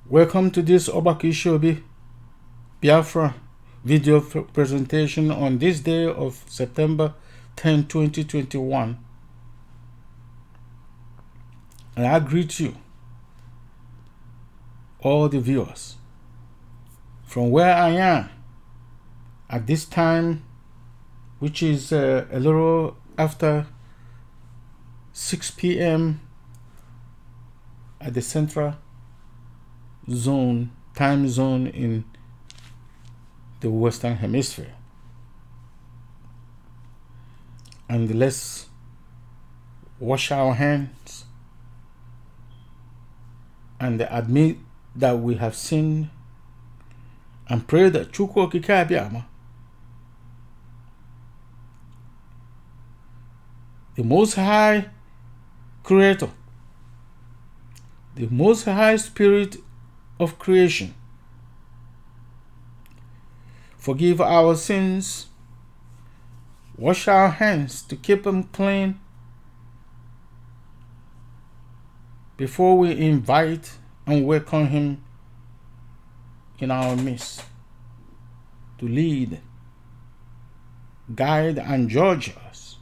Welcome to this Ogbako Ishi Biafra video presentation on this day of September 10, 2021. And I greet you, all the viewers, from where I am at this time, which is a little after 6 p.m. at the central time zone in the Western Hemisphere. And let's wash our hands and admit that we have sinned and pray that CHIUKWU OKIKE, the Most High Creator, the Most High Spirit of creation, forgive our sins, wash our hands to keep them clean before we invite and welcome Him in our midst to lead, guide, and judge us,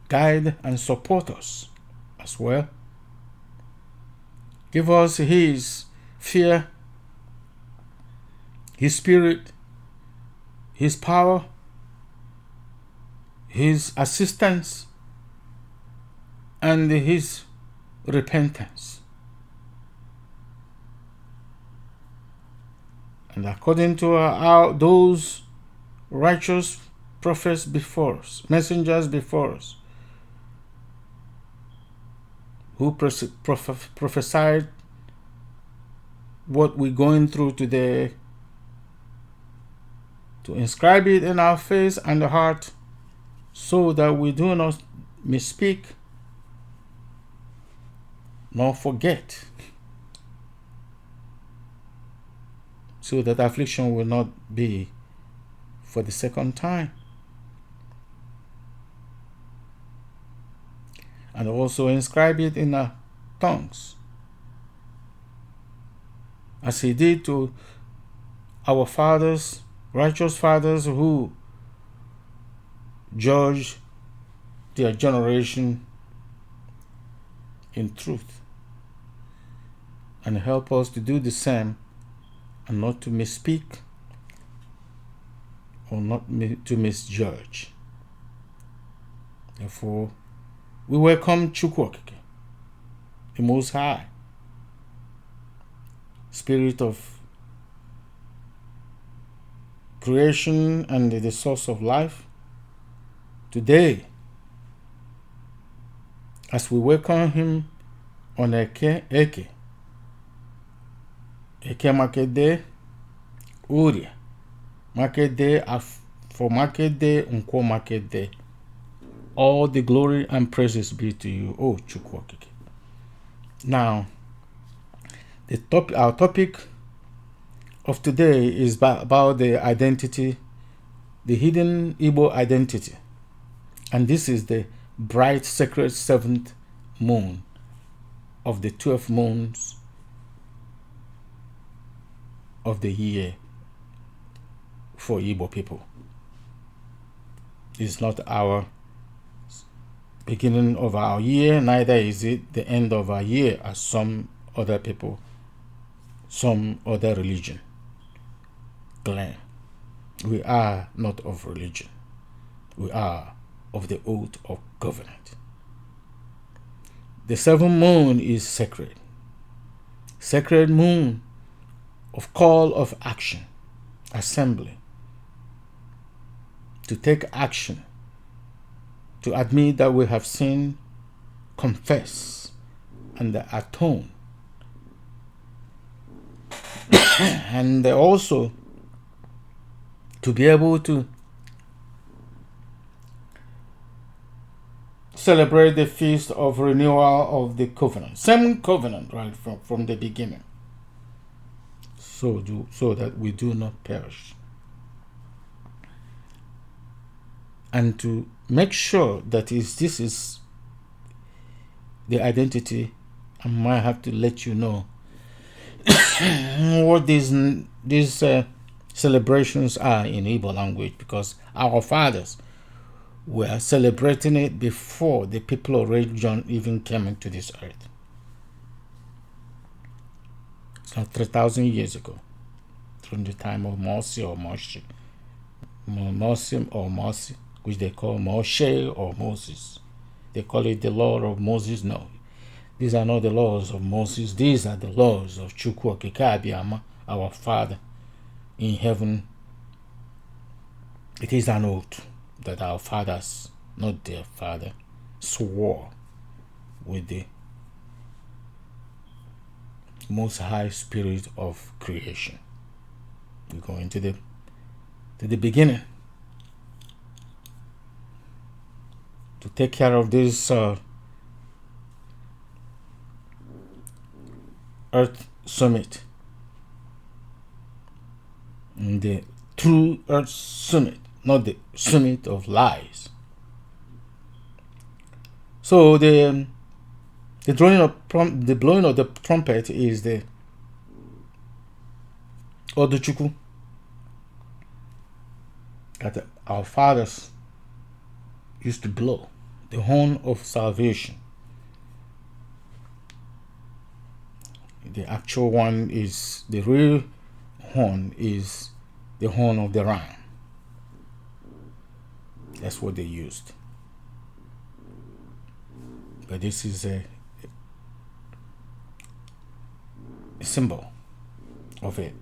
guide and support us as well. Give us His fear, His Spirit, His power, His assistance, and His repentance. And according to those righteous prophets before us, messengers before us, who prophesied what we're going through today, to inscribe it in our face and the heart so that we do not misspeak nor forget, so that affliction will not be for the second time. And also inscribe it in our tongues, as He did to our fathers, righteous fathers, who judged their generation in truth, and help us to do the same and not to misspeak or not to misjudge. Therefore, we welcome CHIUKWU OKIKE, the Most High Spirit of creation and the source of life, today, as we welcome Him on Eke Market Day, Uria Market Day, for Market Day, Nkwo Market Day. All the glory and praises be to you, O CHIUKWU OKIKE. Now, our topic of today is about the identity, the hidden Igbo identity. And this is the bright, sacred 7th moon of the 12 moons of the year for Igbo people. It's not our beginning of our year, neither is it the end of our year, as some other people, some other religion claim. We are not of religion. We are of the oath of covenant. The 7th moon is sacred. Sacred moon of call of action, assembly, to take action, to admit that we have sinned, confess, and atone. And also to be able to celebrate the feast of renewal of the covenant. Same covenant, right, from the beginning. So that we do not perish. And to make sure that this is the identity I might have to let you know what these celebrations are in Igbo language, because our fathers were celebrating it before the people of religion even came into this earth. It's not 3,000 years ago, from the time of Morsi or Moshi, Morsim or Morsi, which they call Moshe or Moses. They call it the law of Moses. No, these are not the laws of Moses. These are the laws of CHIUKWU OKIKE, our Father in heaven. It is an oath that our fathers, not their father, swore with the most high spirit of creation. We go into the beginning to take care of this Earth Summit, and the true Earth Summit, not the summit of lies. So the blowing of the trumpet is the Oduchukwu that our fathers used to blow, the horn of salvation. The actual one is, the real horn is the horn of the ram. That's what they used. But this is a symbol of it.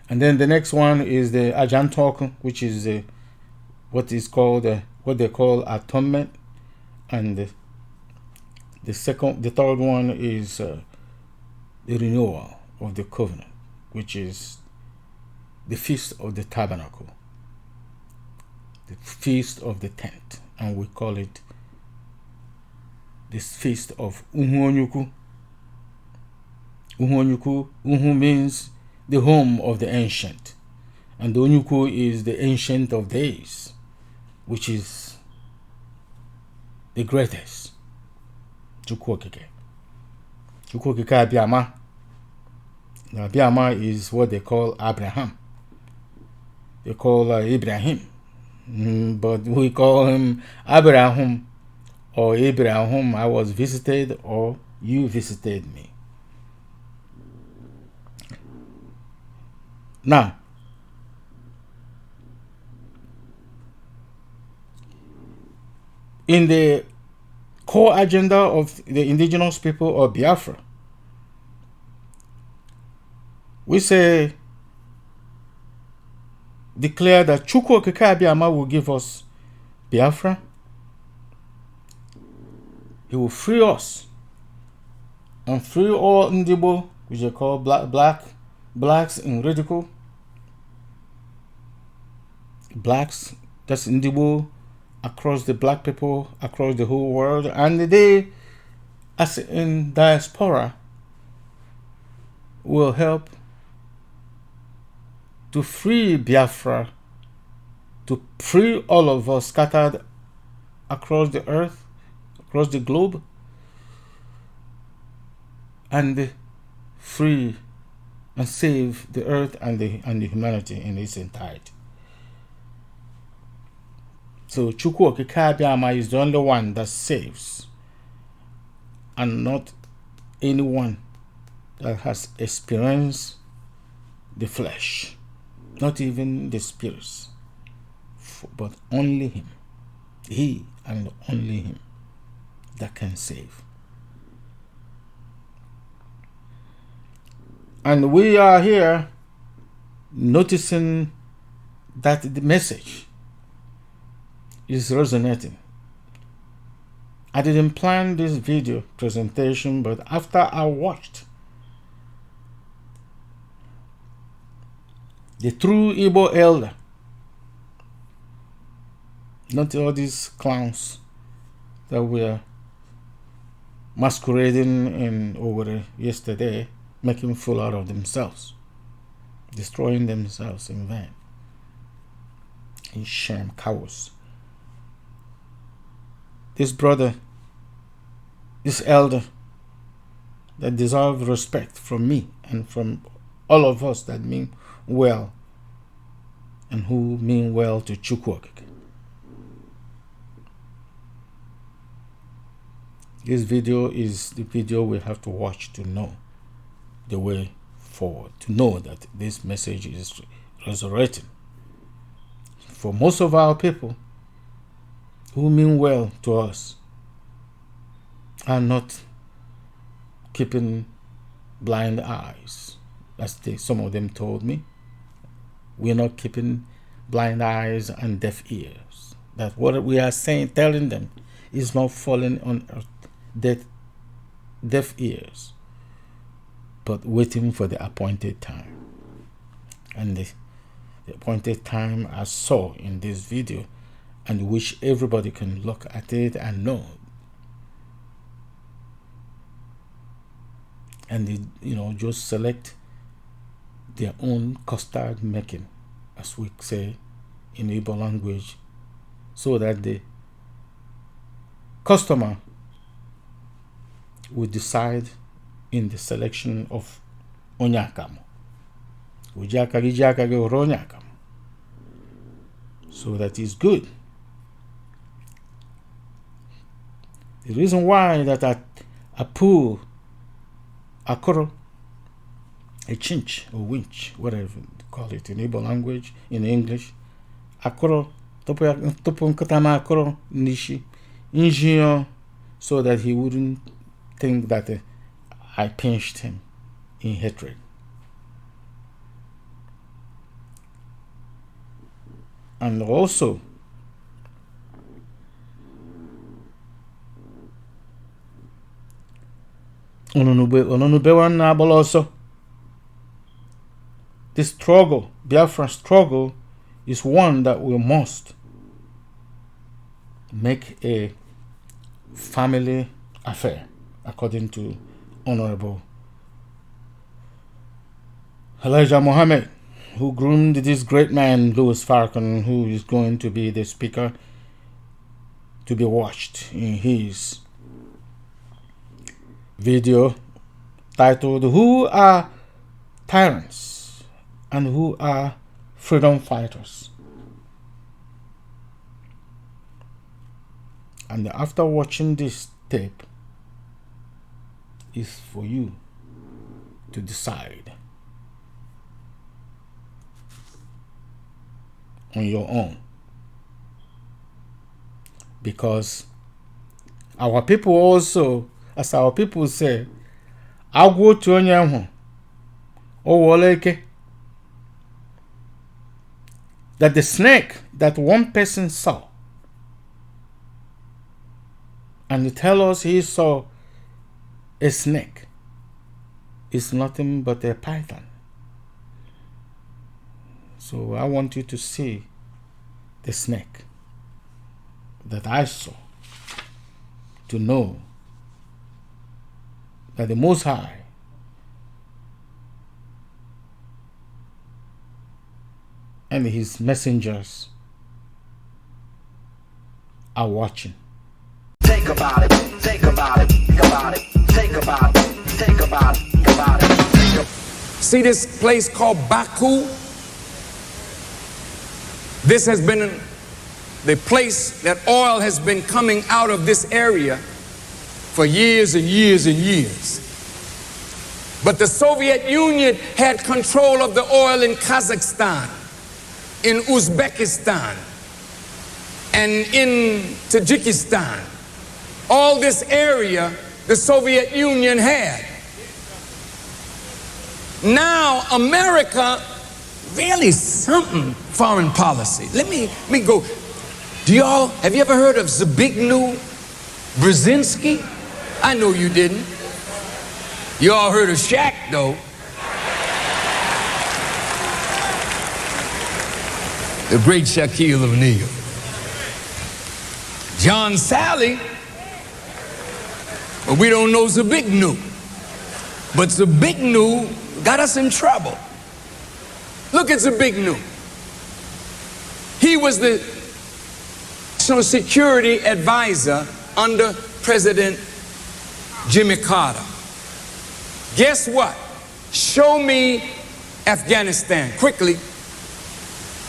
And then the next one is the Ajantok, which is what they call atonement, and the third one is the renewal of the covenant, which is the feast of the tabernacle, the feast of the tent, and we call it this feast of Uhonyuku. Uhu means the home of the ancient, and the Onyuku is the ancient of days, which is the greatest. CHIUKWU OKIKE. CHIUKWU OKIKE Abiyama. Now, Abiyama is what they call Abraham. They call Ibrahim, but we call him Abraham or Abraham. I was visited, or you visited me. Now, in the core agenda of the indigenous people of Biafra, we say, declare that CHIUKWU OKIKE Abiyama will give us Biafra. He will free us and free all Ndigboo, which they call blacks in ridicule. Blacks, that's Ndigboo, across the black people, across the whole world. And they, as in diaspora, will help to free Biafra, to free all of us scattered across the earth, across the globe, and free and save the earth and the humanity in its entirety. So CHIUKWU OKIKE Abiyama is the only one that saves, and not anyone that has experienced the flesh, not even the spirits, but only him. He and only him that can save. And we are here noticing that the message is resonating. I didn't plan this video presentation, but after I watched the true Igbo elder, not all these clowns that were masquerading in over yesterday, making fool out of themselves, destroying themselves in vain, in shame, cowards. This brother this elder that deserve respect from me and from all of us that mean well and who mean well to CHIUKWU OKIKE. This video is the video we have to watch to know the way forward, to know that this message is resurrecting. For most of our people who mean well to us are not keeping blind eyes, as some of them told me. We're not keeping blind eyes and deaf ears. That what we are saying, telling them, is not falling on deaf ears, but waiting for the appointed time. And the appointed time I saw in this video, and which everybody can look at it and know. And they, just select their own custard making, as we say in Igbo language, so that the customer will decide in the selection of onyakam. So that is good. The reason why that I pull a koro, a chinch or winch, whatever you call it in Igbo language, in English, akoro, topo nkatama akoro nishi, injio, so that he wouldn't think that I pinched him in hatred. And also, Onunu this struggle, Biafra struggle, is one that we must make a family affair, according to Honorable Elijah Muhammad, who groomed this great man, Louis Farrakhan, who is going to be the speaker to be watched in his video titled "Who Are Tyrants and Who Are Freedom Fighters?" And after watching this tape, is for you to decide on your own, because our people also, as our people say, agwo tu onye hu o woleke, that the snake that one person saw, and he tell us he saw a snake, is nothing but a python. So I want you to see the snake that I saw, to know that the Most High and his messengers are watching. Think about it, think about it, think about it, think about it, think about it, think about it. See this place called Baku? This has been the place that oil has been coming out of this area for years and years and years. But the Soviet Union had control of the oil in Kazakhstan, in Uzbekistan, and in Tajikistan. All this area the Soviet Union had. Now America, really something foreign policy. Let me go. Have you ever heard of Zbigniew Brzezinski? I know you didn't. You all heard of Shaq, though. The great Shaquille O'Neal. John Sally, but we don't know Zbigniew. But Zbigniew got us in trouble. Look at Zbigniew. He was the national security advisor under President Jimmy Carter. Guess what? Show me Afghanistan quickly.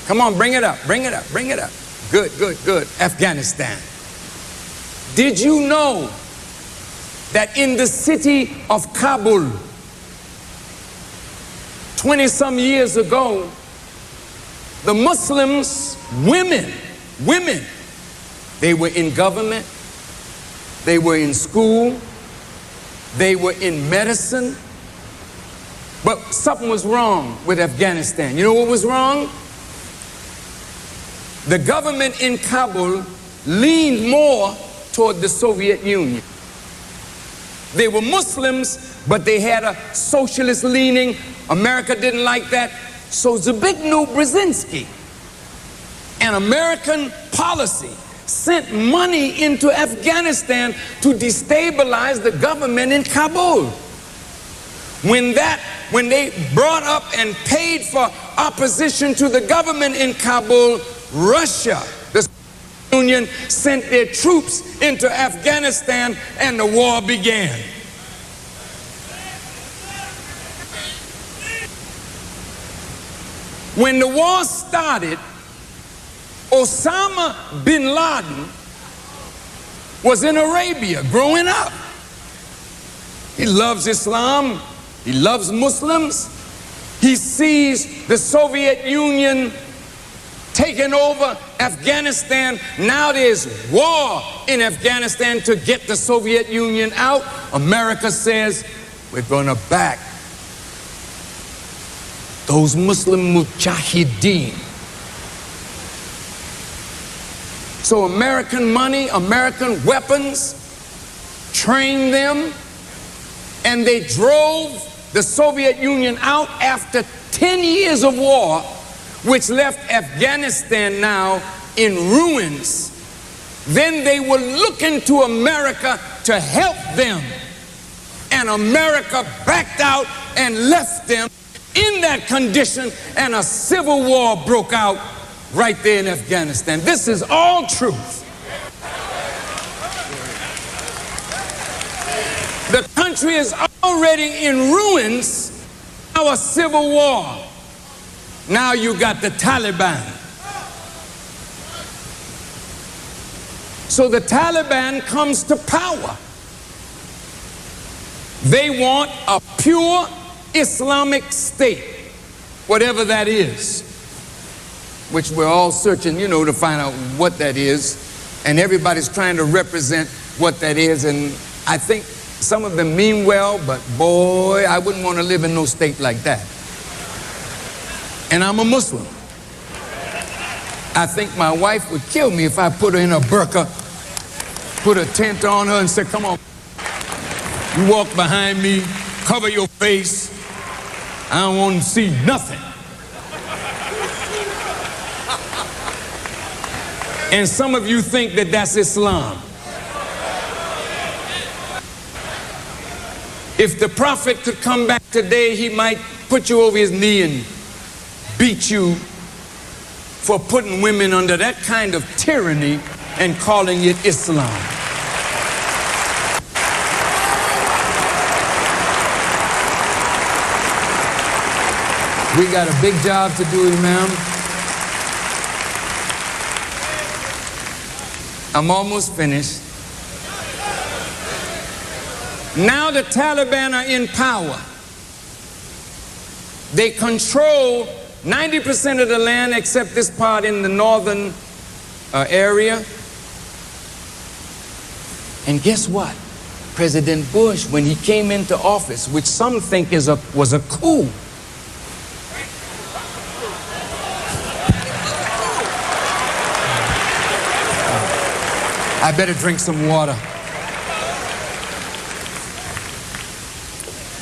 Come on, bring it up, bring it up, bring it up. Good, good, good. Afghanistan. Did you know that in the city of Kabul, 20-some years ago, the Muslims, women, they were in government, they were in school, they were in medicine, but something was wrong with Afghanistan. You know what was wrong? The government in Kabul leaned more toward the Soviet Union. They were Muslims, but they had a socialist leaning. America didn't like that. So Zbigniew Brzezinski, an American policy, sent money into Afghanistan to destabilize the government in Kabul. When they brought up and paid for opposition to the government in Kabul, Russia, the Soviet Union, sent their troops into Afghanistan and the war began. When the war started, Osama bin Laden was in Arabia growing up. He loves Islam. He loves Muslims. He sees the Soviet Union taking over Afghanistan. Now there's war in Afghanistan to get the Soviet Union out. America says, we're going to back those Muslim mujahideen. So American money, American weapons, trained them, and they drove the Soviet Union out after 10 years of war, which left Afghanistan now in ruins. Then they were looking to America to help them, and America backed out and left them in that condition, and a civil war broke out right there in Afghanistan. This is all truth. The country is already in ruins. Now a civil war. Now you got the Taliban. So the Taliban comes to power. They want a pure Islamic state, whatever that is, which we're all searching, to find out what that is. And everybody's trying to represent what that is. And I think some of them mean well, but boy, I wouldn't want to live in no state like that. And I'm a Muslim. I think my wife would kill me if I put her in a burqa, put a tent on her and said, come on, you walk behind me, cover your face. I don't want to see nothing. And some of you think that that's Islam. If the prophet could come back today, he might put you over his knee and beat you for putting women under that kind of tyranny and calling it Islam. We got a big job to do, Imam. I'm almost finished. Now the Taliban are in power. They control 90% of the land except this part in the northern area. And guess what? President Bush, when he came into office, which some think was a coup, I better drink some water.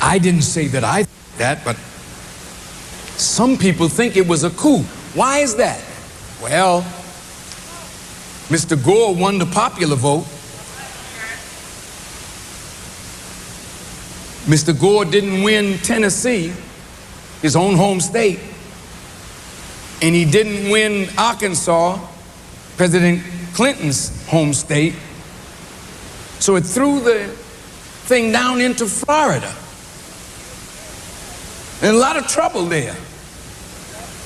I didn't say that I think that, but some people think it was a coup. Why is that? Well, Mr. Gore won the popular vote. Mr. Gore didn't win Tennessee, his own home state, and he didn't win Arkansas, President Clinton's home state. So it threw the thing down into Florida. And a lot of trouble there.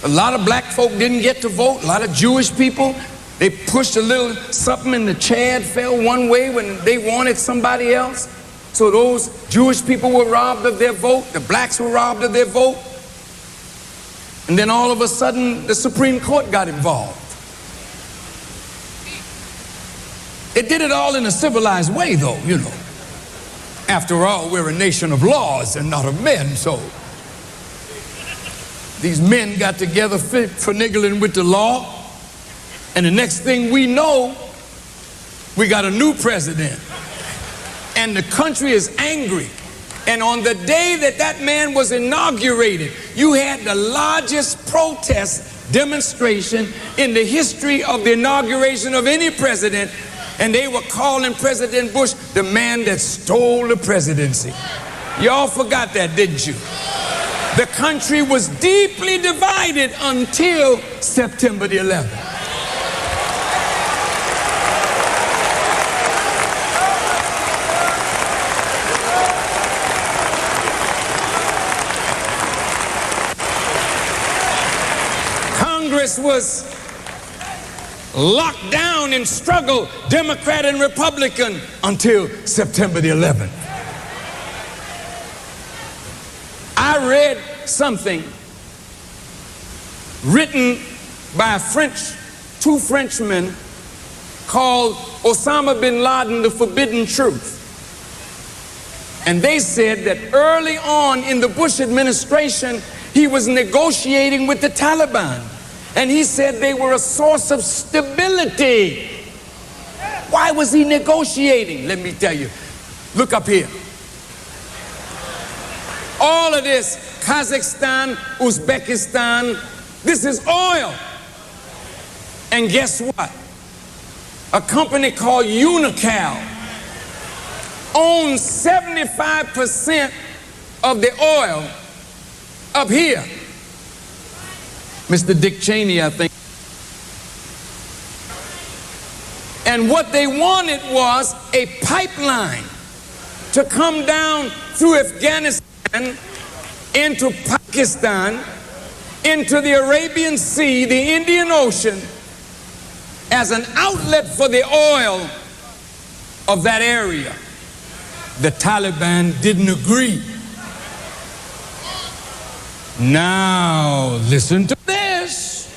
A lot of black folk didn't get to vote. A lot of Jewish people, they pushed a little something and the Chad fell one way when they wanted somebody else. So those Jewish people were robbed of their vote. The blacks were robbed of their vote. And then all of a sudden, the Supreme Court got involved. It did it all in a civilized way, though, you know. After all, we're a nation of laws and not of men, so these men got together finagling with the law, and the next thing we know, we got a new president, and the country is angry. And on the day that that man was inaugurated, you had the largest protest demonstration in the history of the inauguration of any president, and they were calling President Bush the man that stole the presidency. Y'all forgot that, didn't you? The country was deeply divided until September the 11th. Congress was locked down in struggle, Democrat and Republican, until September the 11th. I read something written by two Frenchmen called Osama bin Laden, The Forbidden Truth. And they said that early on in the Bush administration, he was negotiating with the Taliban. And he said they were a source of stability. Why was he negotiating? Let me tell you. Look up here. All of this, Kazakhstan, Uzbekistan, this is oil. And guess what? A company called Unocal owns 75% of the oil up here. Mr. Dick Cheney, I think. And what they wanted was a pipeline to come down through Afghanistan into Pakistan, into the Arabian Sea, the Indian Ocean, as an outlet for the oil of that area. The Taliban didn't agree. Now, listen to this.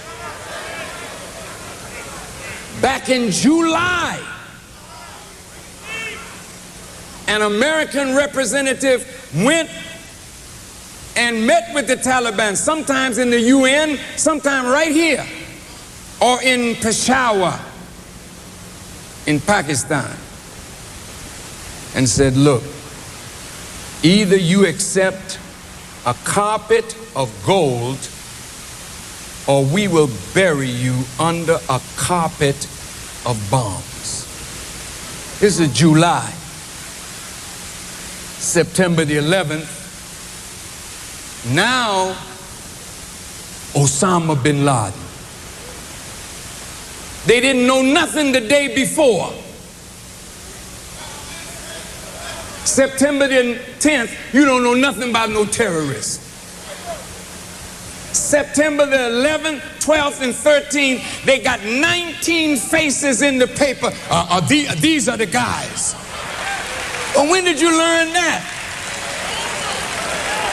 Back in July, an American representative went and met with the Taliban, sometimes in the UN, sometimes right here, or in Peshawar, in Pakistan, and said, look, either you accept a carpet of gold, or we will bury you under a carpet of bombs. This is July. September the 11th. Now, Osama bin Laden. They didn't know nothing the day before. September the 10th, you don't know nothing about no terrorists. September the 11th, 12th, and 13th, they got 19 faces in the paper. These are the guys. Well, when did you learn that?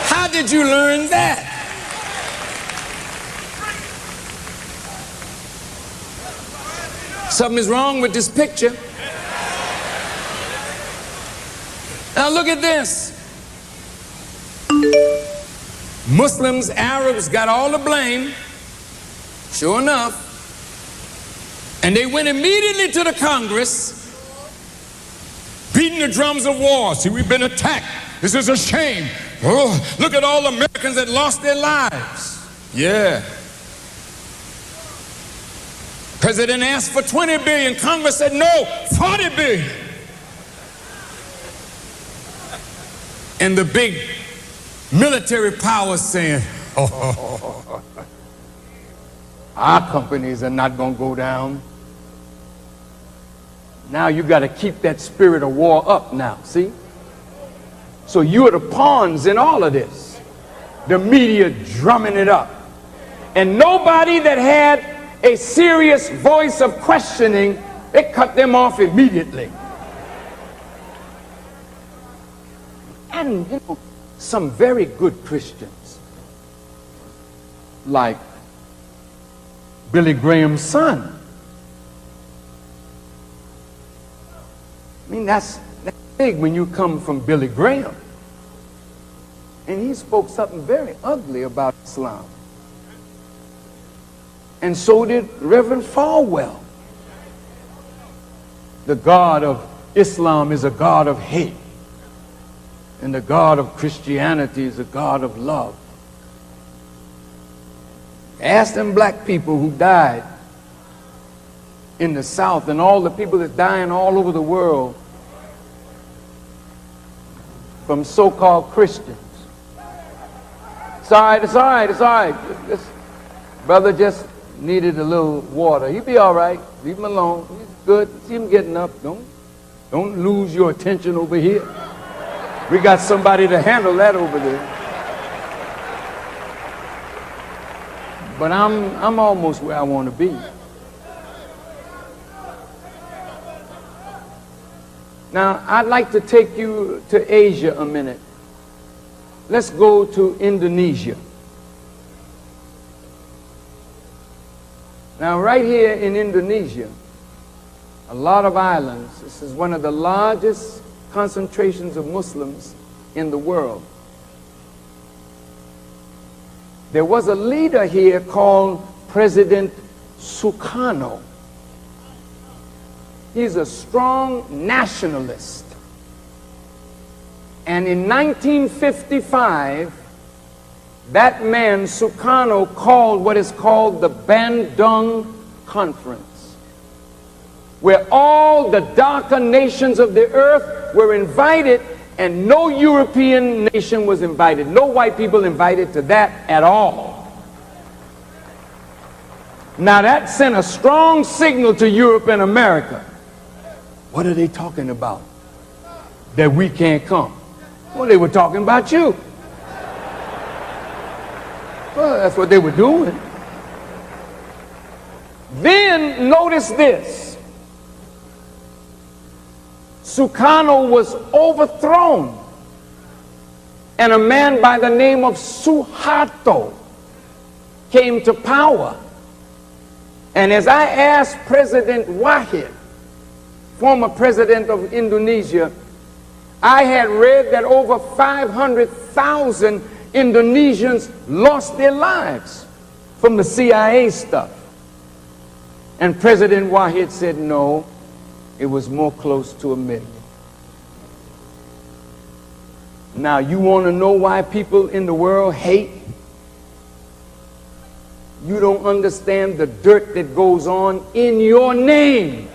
How did you learn that? Something is wrong with this picture. Now look at this. Muslims, Arabs got all the blame, sure enough. And they went immediately to the Congress, beating the drums of war. See, we've been attacked. This is a shame. Oh, look at all the Americans that lost their lives. Yeah. President asked for 20 billion. Congress said no, 40 billion. And the big military powers saying, oh, our companies are not going to go down. Now you got to keep that spirit of war up now, see? So you are the pawns in all of this. The media drumming it up. And nobody that had a serious voice of questioning, they cut them off immediately. And you know, some very good Christians, like Billy Graham's son. I mean, that's big when you come from Billy Graham. And he spoke something very ugly about Islam. And so did Reverend Falwell. The God of Islam is a God of hate. And the God of Christianity is a God of love. Ask them black people who died in the South and all the people that dying all over the world from so-called Christians. It's all right, it's all right, it's all right. This brother just needed a little water. He'll be all right. Leave him alone. He's good. See him getting up. Don't lose your attention over here. We got somebody to handle that over there. But I'm almost where I want to be. Now, I'd like to take you to Asia a minute. Let's go to Indonesia. Now, right here in Indonesia, a lot of islands. This is one of the largest concentrations of Muslims in the world. There was a leader here called President Sukarno. He's a strong nationalist. And in 1955, that man, Sukarno, called what is called the Bandung Conference, where all the darker nations of the earth were invited, and no European nation was invited. No white people invited to that at all. Now that sent a strong signal to Europe and America. What are they talking about? That we can't come. Well, they were talking about you. Well, that's what they were doing. Then notice this. Sukarno was overthrown, and a man by the name of Suharto came to power. And as I asked President Wahid, former president of Indonesia, I had read that over 500,000 Indonesians lost their lives from the CIA stuff. And President Wahid said, no, it was more close to 1 million. Now, you want to know why people in the world hate? You don't understand the dirt that goes on in your name.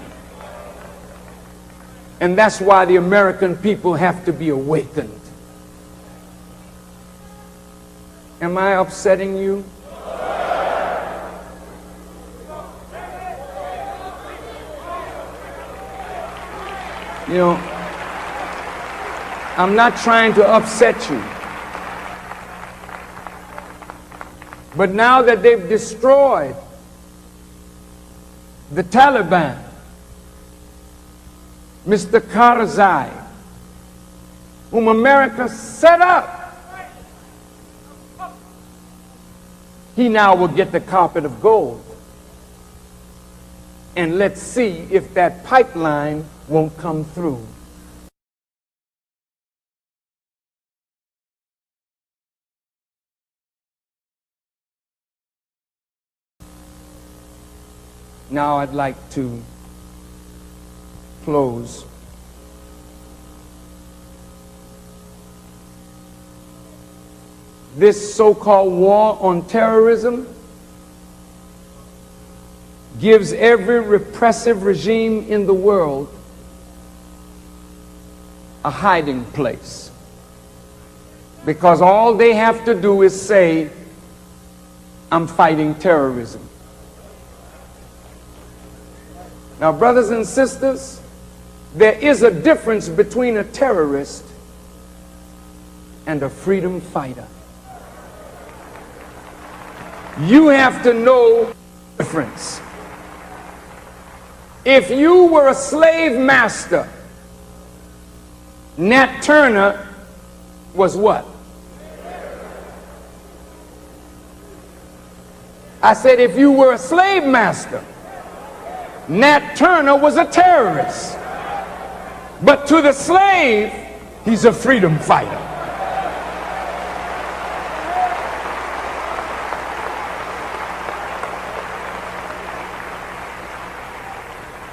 And that's why the American people have to be awakened. Am I upsetting you? You know, I'm not trying to upset you. But now that they've destroyed the Taliban, Mr. Karzai, whom America set up, he now will get the carpet of gold. And let's see if that pipeline won't come through. Now I'd like to close. This so-called war on terrorism gives every repressive regime in the world a hiding place, because all they have to do is say, I'm fighting terrorism. Now, brothers and sisters, there is a difference between a terrorist and a freedom fighter. You have to know the difference. If you were a slave master, Nat Turner was what? I said, if you were a slave master, Nat Turner was a terrorist. But to the slave, he's a freedom fighter.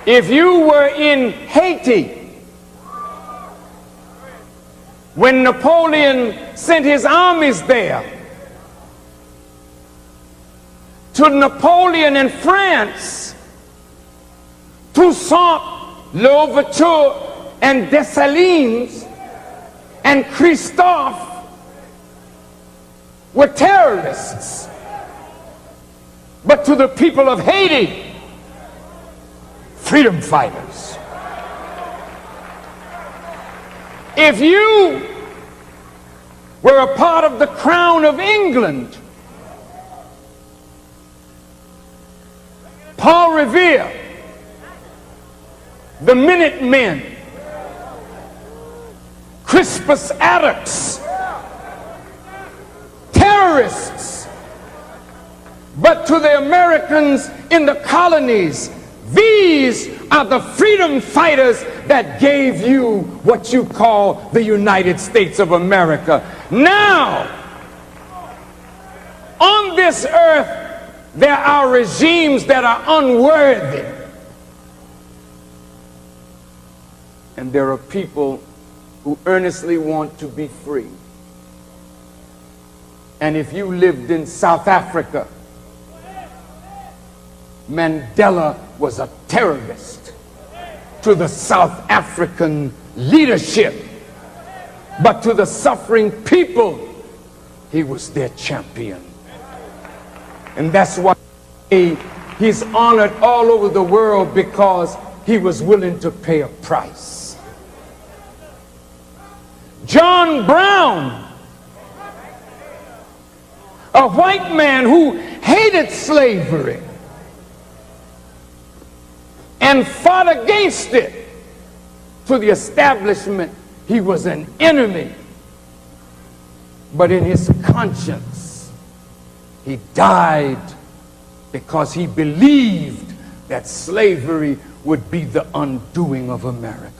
If you were in Haiti, when Napoleon sent his armies there, to Napoleon in France, Toussaint Louverture and Dessalines and Christophe were terrorists. But to the people of Haiti, freedom fighters. If you were a part of the Crown of England, Paul Revere, the Minutemen, Crispus Attucks, terrorists. But to the Americans in the colonies, these are the freedom fighters that gave you what you call the United States of America. Now, on this earth, there are regimes that are unworthy. And there are people who earnestly want to be free. And if you lived in South Africa, Mandela was a terrorist to the South African leadership. But to the suffering people, he was their champion. And that's why he's honored all over the world, because he was willing to pay a price. John Brown, a white man who hated slavery and fought against it, to the establishment, he was an enemy. But in his conscience, he died because he believed that slavery would be the undoing of America.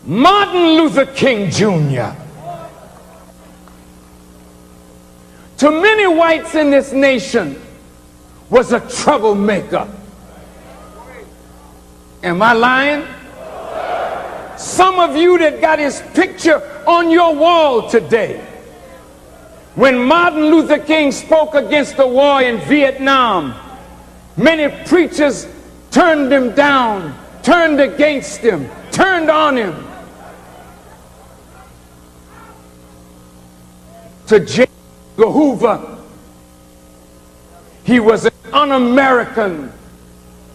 Martin Luther King Jr. to many whites in this nation was a troublemaker. Am I lying? Some of you that got his picture on your wall today, when Martin Luther King spoke against the war in Vietnam, many preachers turned him down, turned against him, turned on him. To J. Edgar Hoover, he was an un-American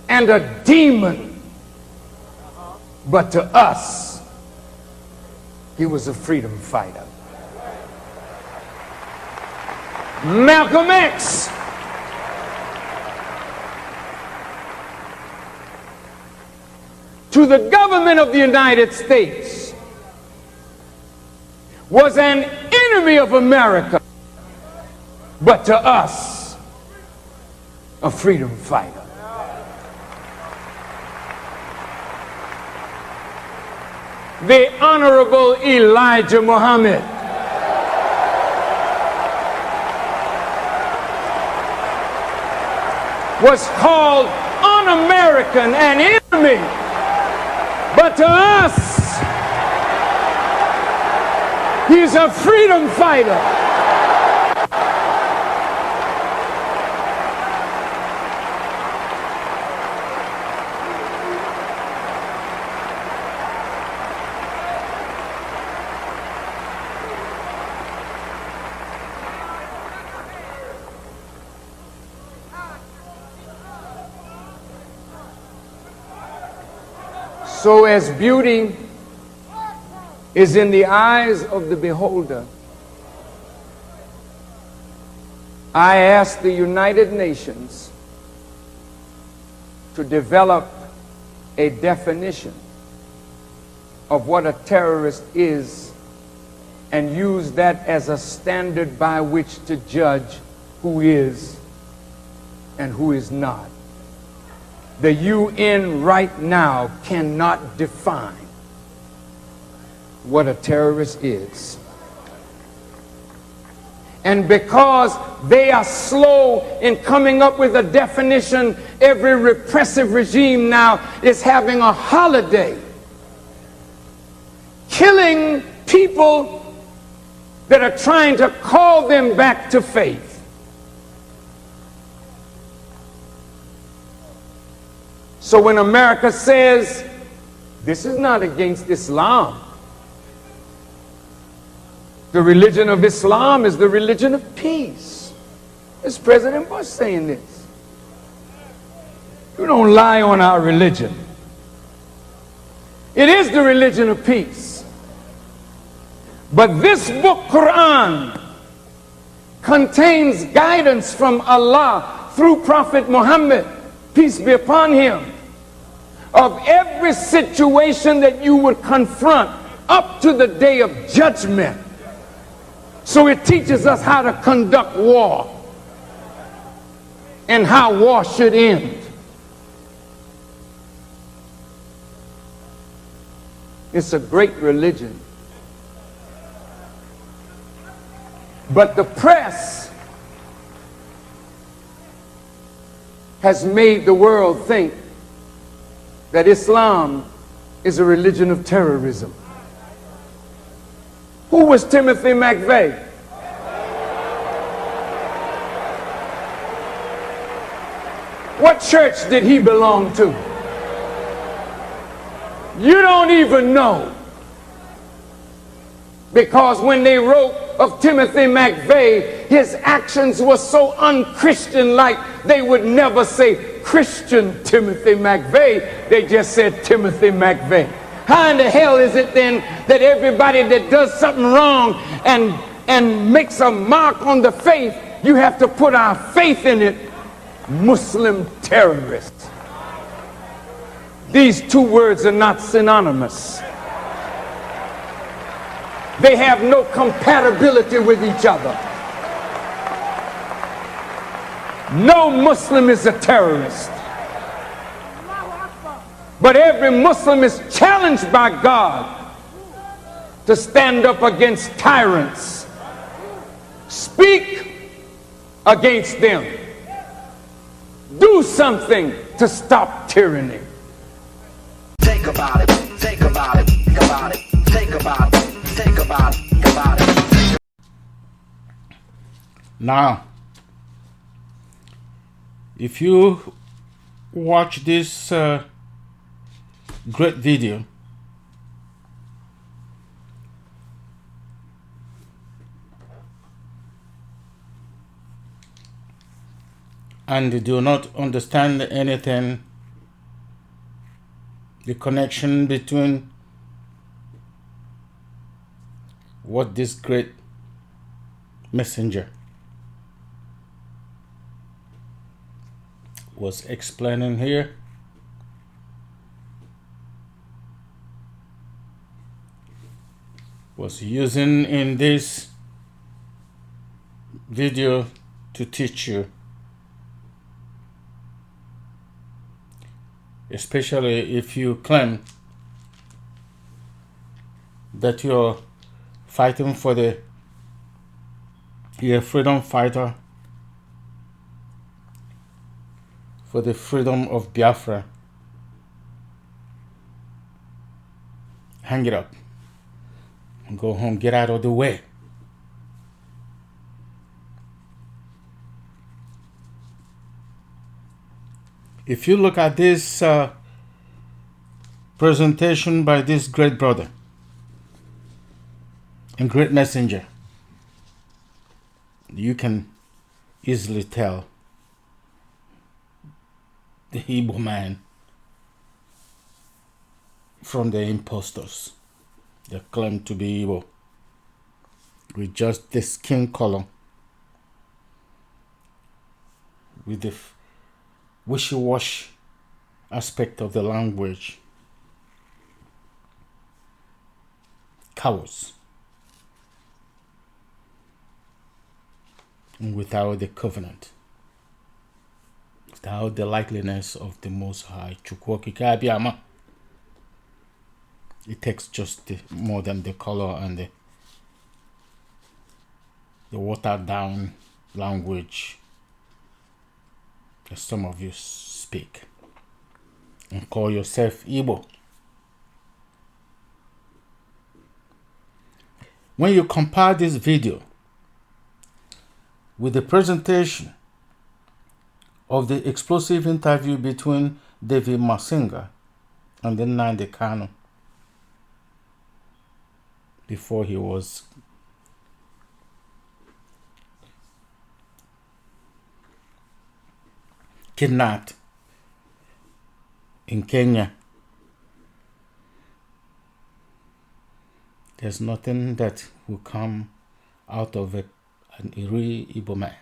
and a demon. But to us, he was a freedom fighter. Malcolm X, to the government of the United States, was an enemy of America, but to us, a freedom fighter. The Honorable Elijah Muhammad, was called un-American and enemy, but to us, he's a freedom fighter. So as beauty is in the eyes of the beholder, I ask the United Nations to develop a definition of what a terrorist is and use that as a standard by which to judge who is and who is not. The UN right now cannot define what a terrorist is. And because they are slow in coming up with a definition, every repressive regime now is having a holiday, killing people that are trying to call them back to faith. So when America says, this is not against Islam, the religion of Islam is the religion of peace. It's President Bush saying this. You don't lie on our religion. It is the religion of peace. But this book, Quran, contains guidance from Allah through Prophet Muhammad, peace be upon him, of every situation that you would confront up to the day of judgment. So it teaches us how to conduct war and how war should end. It's a great religion. But the press has made the world think that Islam is a religion of terrorism. Who was Timothy McVeigh? What church did he belong to? You don't even know. Because when they wrote of Timothy McVeigh, his actions were so un-Christian-like, they would never say Christian Timothy McVeigh. They just said Timothy McVeigh. How in the hell is it then that everybody that does something wrong and makes a mark on the faith, you have to put our faith in it? Muslim terrorists. These two words are not synonymous. They have no compatibility with each other. No Muslim is a terrorist. But every Muslim is challenged by God to stand up against tyrants, speak against them, do something to stop tyranny. Think about it, think about it, think about it, think about it, think about it, think about it. Now, if you watch this great video, and do not understand anything, the connection between what this great messenger was explaining here, was using in this video to teach you, especially if you claim that you're fighting for you're a freedom fighter for the freedom of Biafra. Hang it up and go home, get out of the way. If you look at this presentation by this great brother and great messenger, you can easily tell the Igbo man from the impostors that claim to be Igbo with just the skin color, with the wishy-washy aspect of the language. Cowards. And without the covenant, without the likeliness of the Most High, CHIUKWU OKIKE Abiyama. It takes just more than the color and the watered down language that some of you speak and call yourself Igbo. When you compare this video with the presentation of the explosive interview between David Masinga and the Non-Ndigboo before he was kidnapped in Kenya, there's nothing that will come out of it. An real Igbo man,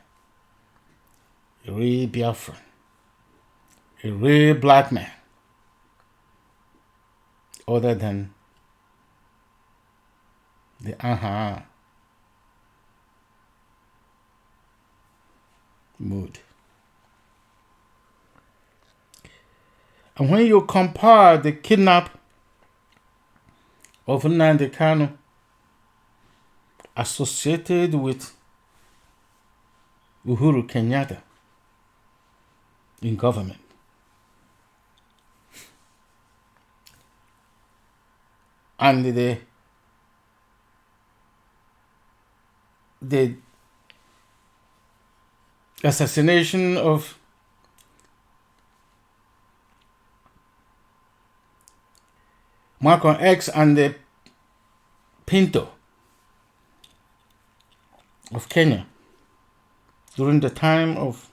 a real Biafra, a real black man, other than the mood. And when you compare the kidnap of Non-Ndigboo associated with Uhuru Kenyatta in government, and the assassination of Malcolm X and the Pinto of Kenya during the time of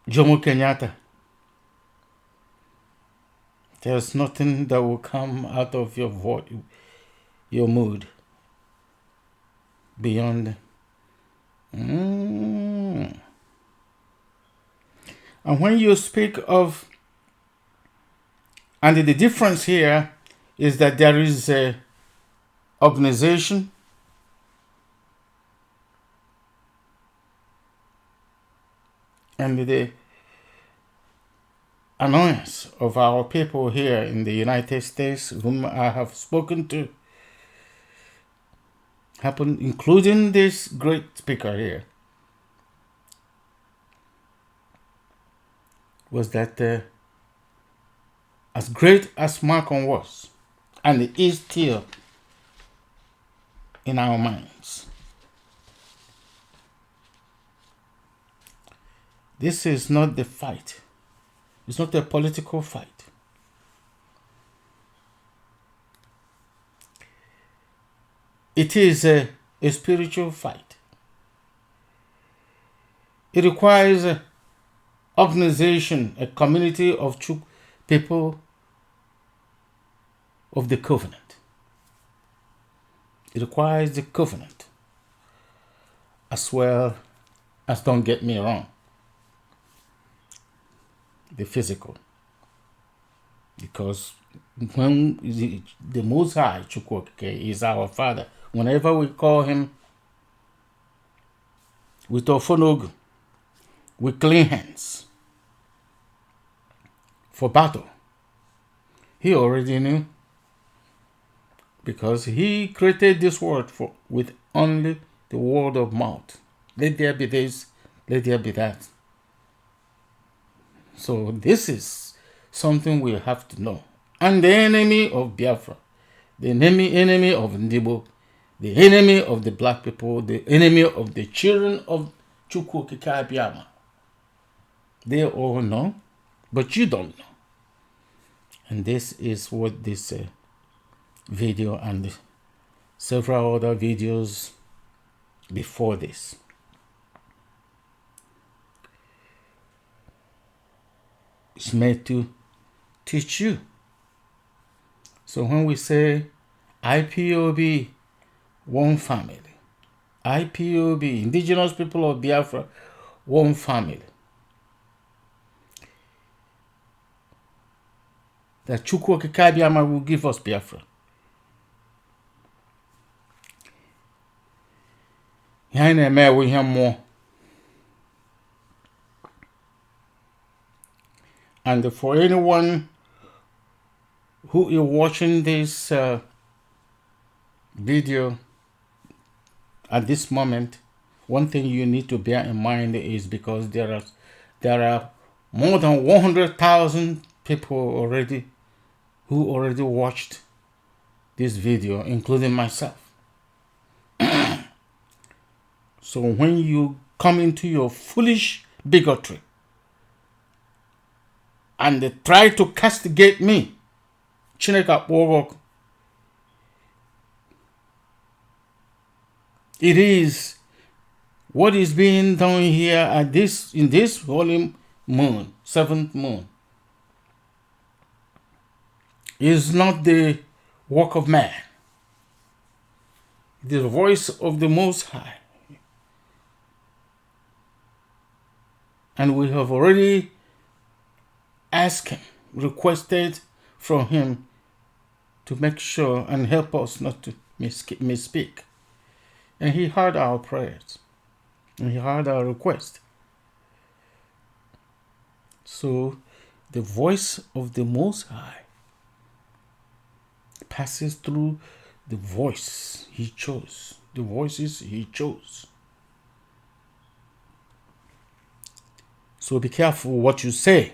Jomo Kenyatta. There's nothing that will come out of your voice, your mood, beyond. And when you speak of, and the difference here is that there is a organization and the annoyance of our people here in the United States, whom I have spoken to, happened, including this great speaker here, was that as great as Malcolm was, and it is still in our minds, this is not the fight. It's not a political fight. It is a spiritual fight. It requires an organization, a community of people of the covenant. It requires the covenant as well as, don't get me wrong, the physical. Because when the Most High, CHIUKWU OKIKE, is our Father, whenever we call him with Ofonogu, with clean hands for battle, he already knew, because he created this world with only the word of mouth. Let there be this, let there be that. So this is something we have to know. And the enemy of Biafra, the enemy of Ndigboo, the enemy of the black people, the enemy of the children of CHIUKWU OKIKE Abiyama, they all know, but you don't know. And this is what this video and several other videos before this. It's made to teach you. So when we say IPOB, one family, IPOB, Indigenous people of Biafra, one family, that CHIUKWU OKIKE will give us Biafra. Here na-eme we hear more. And for anyone who is watching this video at this moment, one thing you need to bear in mind is because there are more than 100,000 people already who already watched this video, including myself. So when you come into your foolish bigotry and they try to castigate me, it is what is being done here at in this holy moon, 7th moon, is not the work of man. It is the voice of the Most High. And we have already asked him, requested from him to make sure and help us not to misspeak. And he heard our prayers. And he heard our request. So the voice of the Most High passes through the voice he chose. The voices he chose. So be careful what you say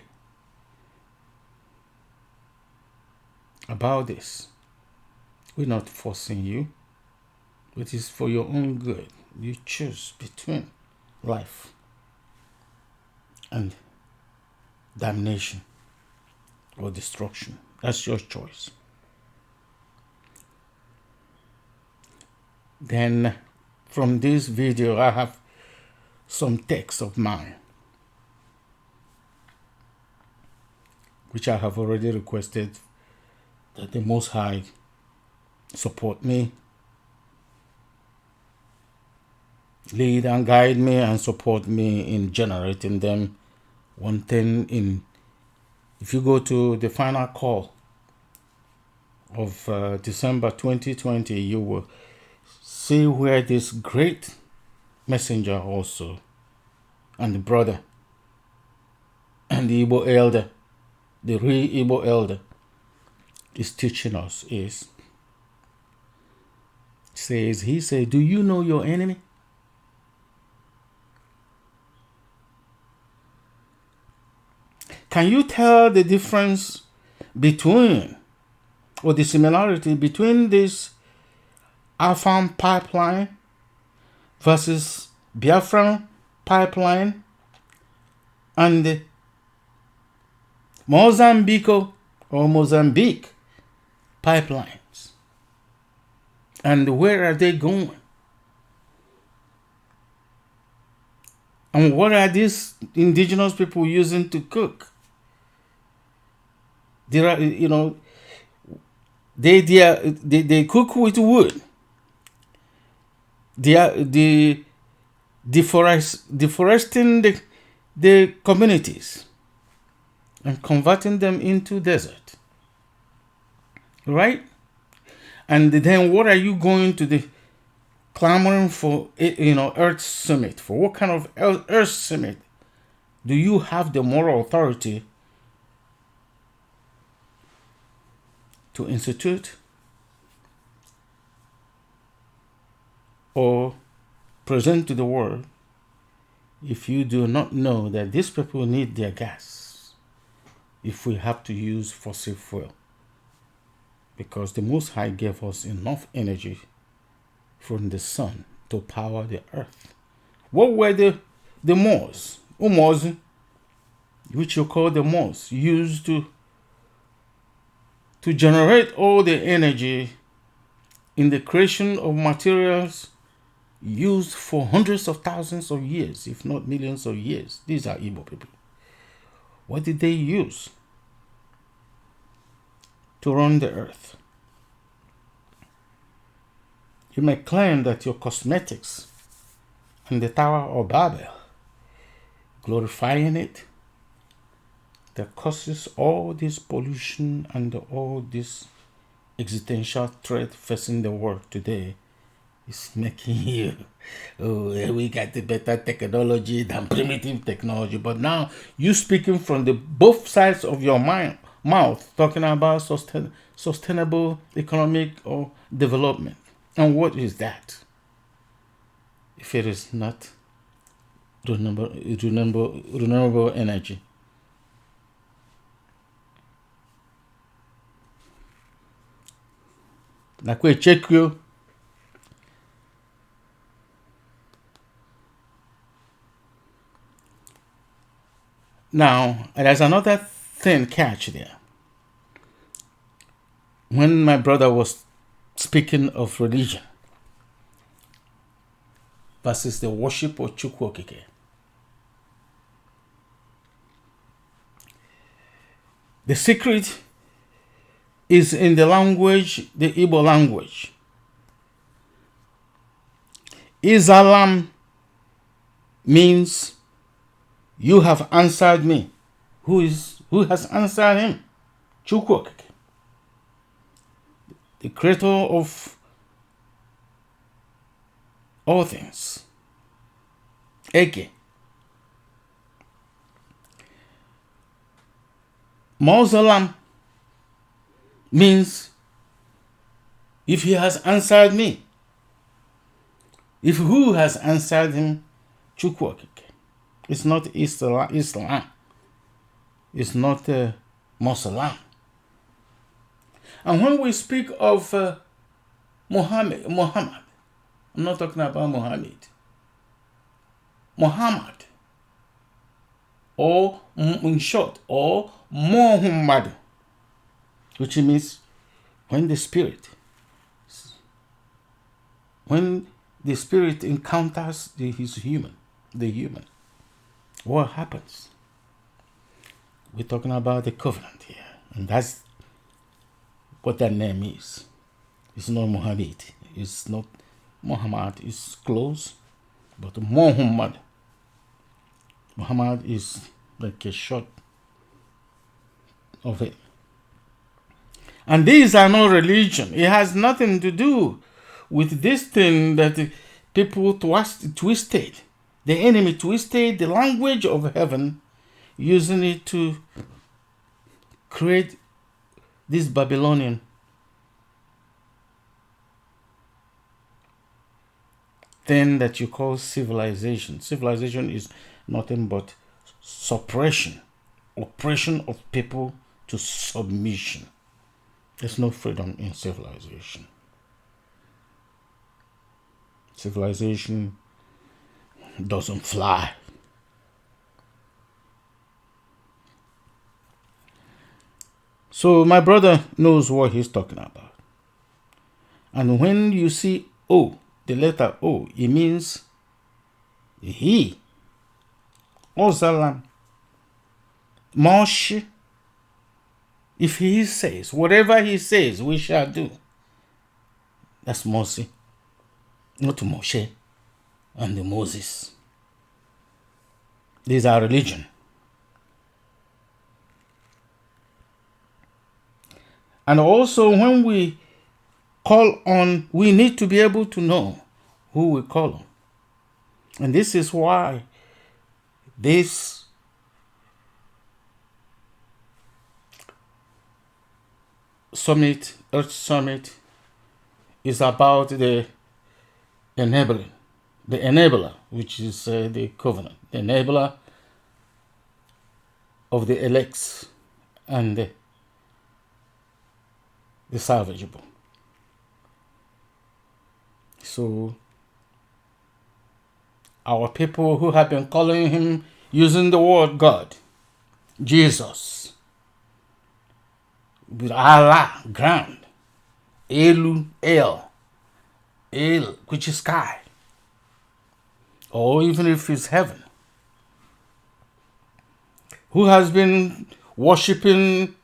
about this. We're not forcing you. It is for your own good. You choose between life and damnation or destruction. That's your choice. Then from this video, I have some text of mine, which I have already requested that the Most High support me, lead and guide me and support me in generating them. One thing if you go to the final call of December 2020, you will see where this great messenger also, and the brother, and the Igbo elder, the real Igbo elder, is teaching us he says, do you know your enemy? Can you tell the difference between, or the similarity between this Afan pipeline versus Biafran pipeline and the Mozambique pipelines? And where are they going? And what are these indigenous people using to cook? They cook with wood. They are deforesting the communities and converting them into desert. Right? And then what are you going to the clamoring for, Earth Summit? For what kind of Earth Summit do you have the moral authority to institute or present to the world if you do not know that these people need their gas if we have to use fossil fuel? Because the Most High gave us enough energy from the sun to power the earth. What were the Moors, which you call the Moors, used to generate all the energy in the creation of materials used for hundreds of thousands of years, if not millions of years? These are Igbo people. What did they use to run the earth? You may claim that your cosmetics and the Tower of Babel, glorifying it, that causes all this pollution and all this existential threat facing the world today, is making you, oh, we got the better technology than primitive technology. But now you speaking from the both sides of your mouth, talking about sustainable economic or development. And what is that? If it is not renewable energy. Nakwe CHIUKWU. Now, there's another thing catch there. When my brother was speaking of religion versus the worship of CHIUKWU OKIKE, the secret is in the language, the Igbo language. Islam means you have answered me. Who has answered him? CHIUKWU OKIKE, the creator of all things. Eke. Muslim means if he has answered me. If who has answered him? CHIUKWU OKIKE. It's not Islam. It's not Muslim. And when we speak of Muhammad, I'm not talking about Muhammad. Muhammad, or in short, or Muhammad, which means when the spirit encounters the human, what happens? We're talking about the covenant here, and that's what that name is. It's not Muhammad. It's not Muhammad. It's close, but Muhammad is like a short of it. And these are no religion. It has nothing to do with this thing that people twisted. The enemy twisted the language of heaven, using it to create this Babylonian thing that you call civilization. Civilization is nothing but suppression, oppression of people to submission. There's no freedom in civilization. Civilization doesn't fly. So my brother knows what he's talking about. And when you see O, the letter O, it means he. Ozalam. Moshe. If he says, whatever he says, we shall do. That's Moshe. Not Moshe and the Moses. These are religion. And also when we call on, we need to be able to know who we call on. And this is why this summit, Earth Summit, is about the enabler, which is the covenant, the enabler of the elects and the salvageable. So our people who have been calling him using the word God, Jesus, with Allah, ground, Elu, El, which is sky, or even if it's heaven. who has been worshipping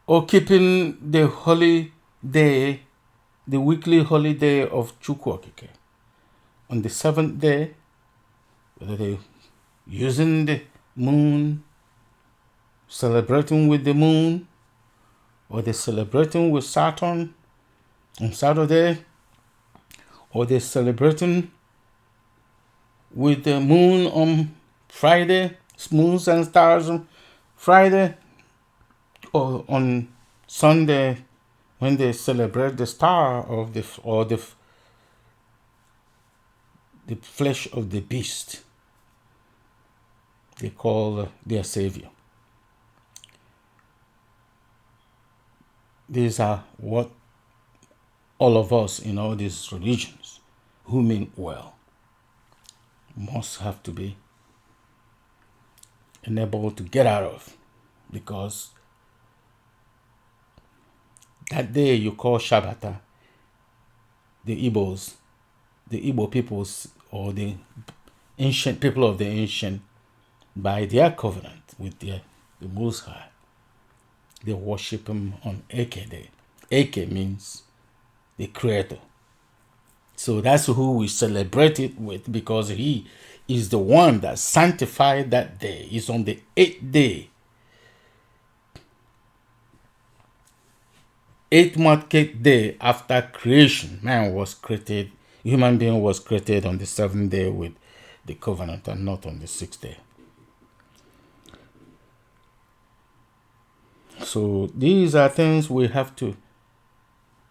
or keeping the holy day, the weekly holiday of CHIUKWU OKIKE. On the 7th day, whether they using the moon, celebrating with the moon, or they celebrating with Saturn on Saturday, or they celebrating with the moon on Friday, moons and stars on Friday, or on Sunday when they celebrate the star of the flesh of the beast they call their savior. These are what all of us in all these religions who mean well must have to be enabled to get out of, because that day you call Shabbata, the Igbo peoples, or the ancient people of the ancient, by their covenant with the Most High, they worship him on Eke Day. Eke means the Creator. So that's who we celebrate it with, because he is the one that sanctified that day. It's on the 8th day, 8th day after creation. Man was created, human being was created on the 7th day with the covenant, and not on the 6th day. So these are things we have to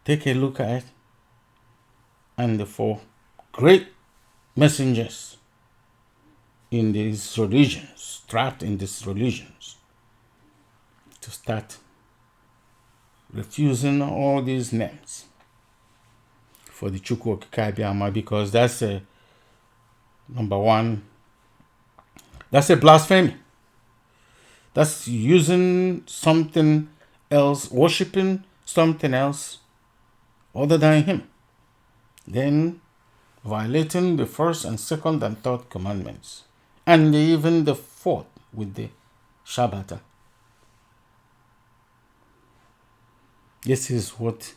take a look at, and for great messengers in these religions, trapped in these religions, to start refusing all these names for the CHIUKWU OKIKE Abiyama, because that's a number one, that's a blasphemy. That's using something else, worshiping something else other than him. Then violating the first and second and third commandments, and even the fourth with the Shabbat. This is what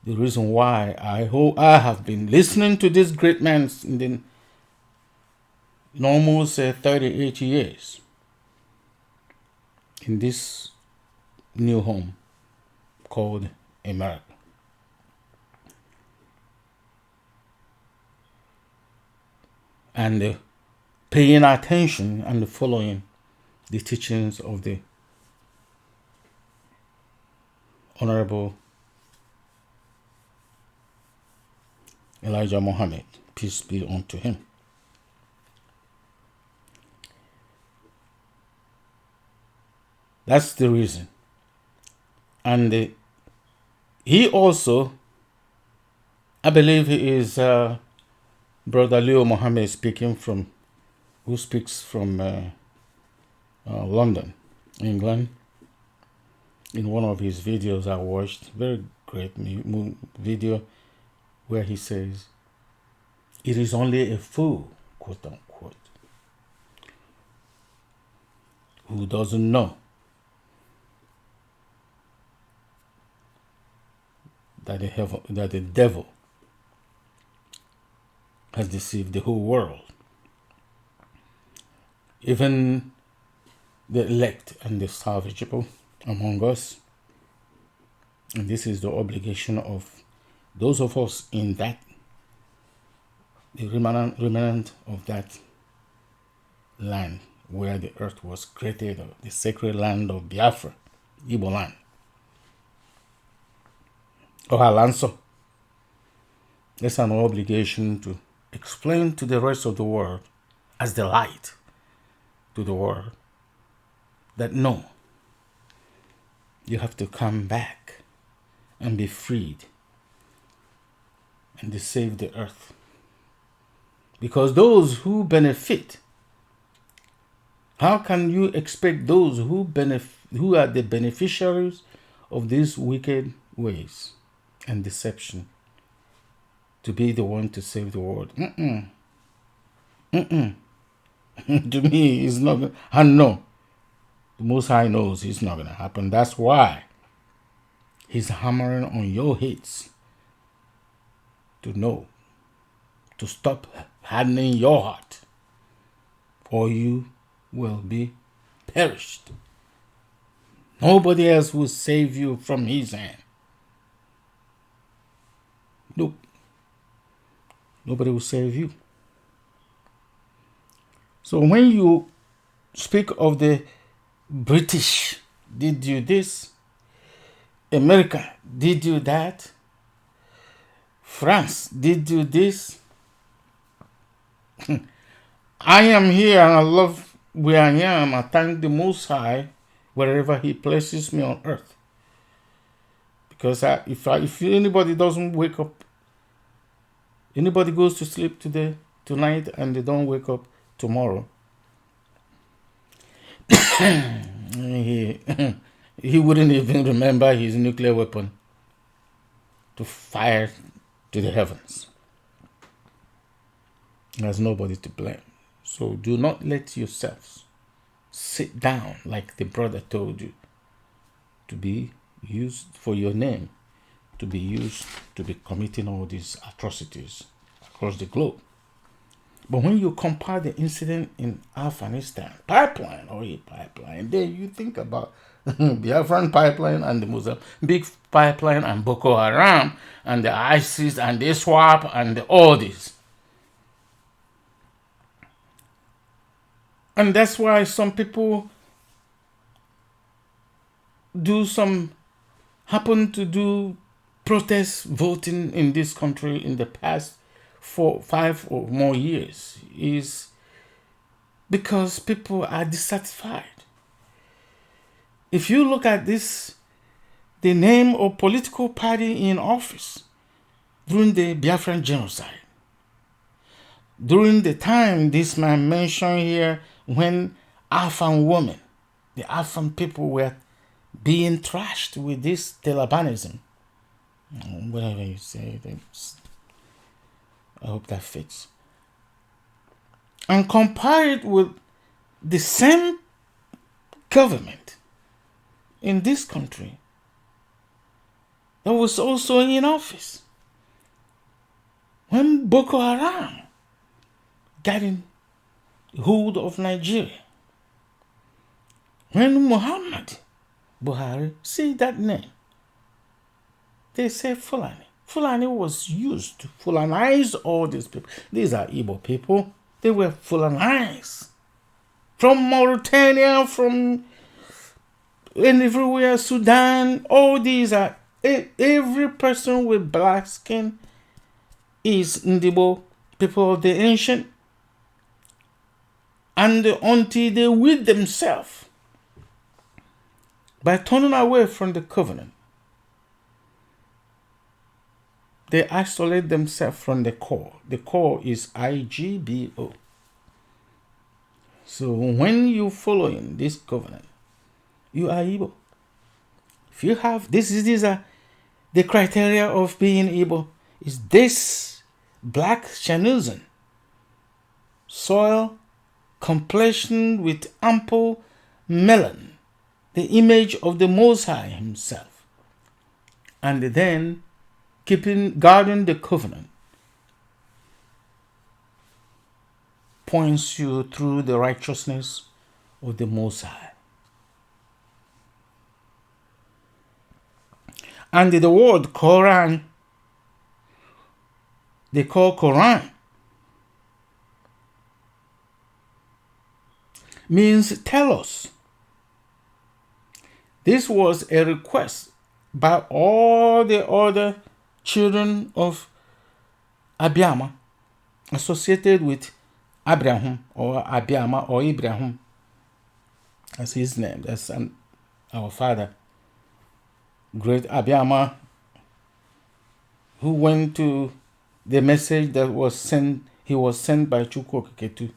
the reason why I have been listening to this great man in almost 38 years in this new home called America. And paying attention and following the teachings of the Honorable Elijah Muhammad, peace be unto him. That's the reason. And he also, I believe he is Brother Leo Muhammad who speaks from London, England. In one of his videos I watched, very great video, where he says, "It is only a fool, quote unquote, who doesn't know that the devil has deceived the whole world, even the elect and the salvageable among us." And this is the obligation of those of us in that, the remnant of that land where the earth was created, the sacred land of Biafra, Igbo land. Ohalanso. It's an obligation to explain to the rest of the world, as the light to the world, that no, you have to come back and be freed and to save the earth. Because those who benefit, how can you expect those who are the beneficiaries of these wicked ways and deception to be the one to save the world? To me, it's not. And no, The Most High knows it's not going to happen. That's why he's hammering on your heads to know, to stop hardening your heart, or you will be perished. Nobody else will save you from his hand. Nope. Nobody will save you. So when you speak of the British did you this, America did you that, France did you this, I am here and I love where I am. I thank the Most High wherever he places me on earth. Because if anybody doesn't wake up, anybody goes to sleep tonight and they don't wake up tomorrow, he wouldn't even remember his nuclear weapon to fire to the heavens. There's nobody to blame. So do not let yourselves sit down like the brother told you, to be used for your name, to be used to be committing all these atrocities across the globe. But when you compare the incident in Afghanistan, oil pipeline, then you think about Biafran pipeline and the Mozambique pipeline and Boko Haram and the ISIS and the SWAP and all this. And that's why some people happen to do protest voting in this country in the past 4, 5 or more years, is because people are dissatisfied. If you look at this, the name of political party in office during the Biafran genocide, during the time this man mentioned here, when Afghan women, the Afghan people were being trashed with this Talibanism, whatever you say, I hope that fits. And compare it with the same government in this country that was also in office when Boko Haram got in hold of Nigeria. When Muhammad Buhari, see that name, they say Fulani. Fulani was used to Fulanize all these people. These are Igbo people. They were Fulanized. From Mauritania, from everywhere, Sudan, all these are, every person with black skin is Ndigboo, people of the ancient. And until they with themselves, by turning away from the covenant, they isolate themselves from the core. The core is IGBO. So when you following this covenant, you are Igbo. If you have these are the criteria of being Igbo. Is this black Chanuzan, soil, complexion with ample melon, the image of the Most High himself, and then guarding the covenant, points you through the righteousness of the Most High. And the word Quran, they call Quran, means tell us. This was a request by all the other children of Abiama associated with Abraham or Abiama or Ibrahim. That's his name. That's our father, great Abiama, who went to the message that was sent. He was sent by CHIUKWU OKIKE